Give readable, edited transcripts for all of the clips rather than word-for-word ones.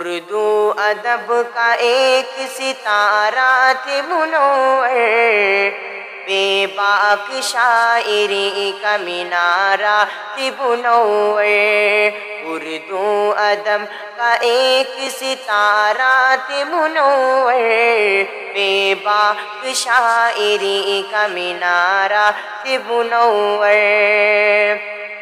اردو ادب کا ایک ستارہ تھے منور، بے باک شاعری کا مینارہ تھے منور۔ اردو ادب کا ایک ستارہ تھے منور، بے باک شاعری کا مینارہ تھے منور۔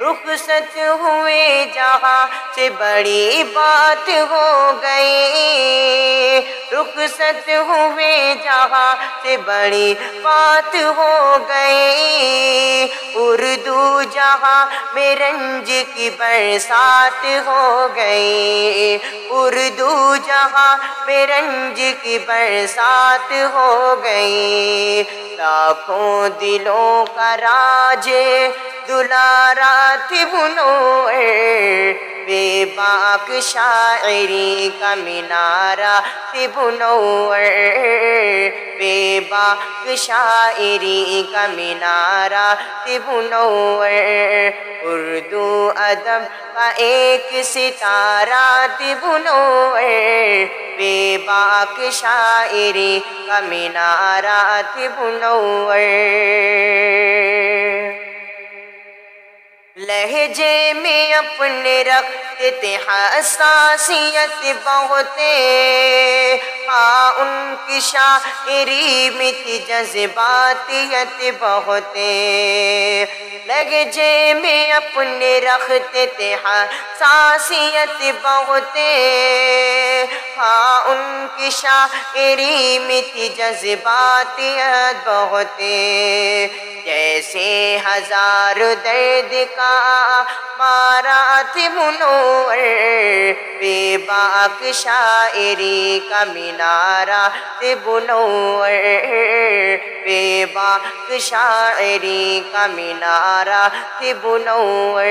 رخصت ہوئے جہاں سے بڑی بات ہو گئی، رخصت ہوئے جہاں سے بڑی بات ہو گئی۔ اردو جہاں میں رنج کی برسات ہو گئی، اردو جہاں میں رنج کی برسات ہو گئی۔ لاکھوں دلوں کا راج دلارا تھے منور، بے باک شاعری کا مینارہ تھے منور، بے باک شاعری کا مینارہ تھے منور۔ اردو ادب کا ایک ستارہ تھے منور، بے باک شاعری کا مینارہ تھے منور۔ لہجے میں اپنے رکھتے تھے حساسیت بہت، ہاں ان کی شاعری میں تھی جذباتیت بہت۔ لہجے میں اپنے رکھتے تھے حساسیت بہت، ہاں ان کی شاعری میں تھی جذباتیت بہت۔ جیسے ہزار درد کا مارا تھے منور، بے باک شاعری کا مینارہ تھے منور، بے باک شاعری کا مینارہ تھے منور۔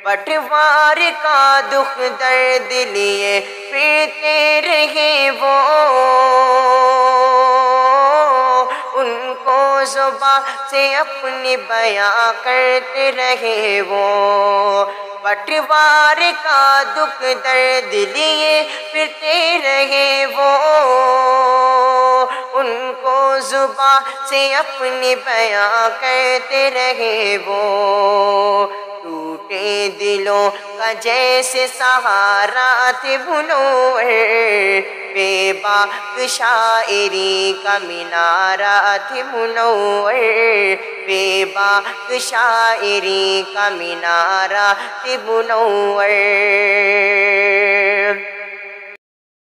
بٹوار کا دکھ درد لیے پھرتے رہے وہ، ان کو زباں سے اپنی بیاں کرتے رہے وہ۔ بٹوار کا دکھ درد لیے پھرتے رہے وہ، ان کو زباں سے اپنی بیاں کرتے رہے وہ۔ ٹوٹے دلوں کا جیسے سہارا تھے منور، بے باک شاعری کا مینارہ تھے منور، بے باک شاعری کا مینارہ تھے منور۔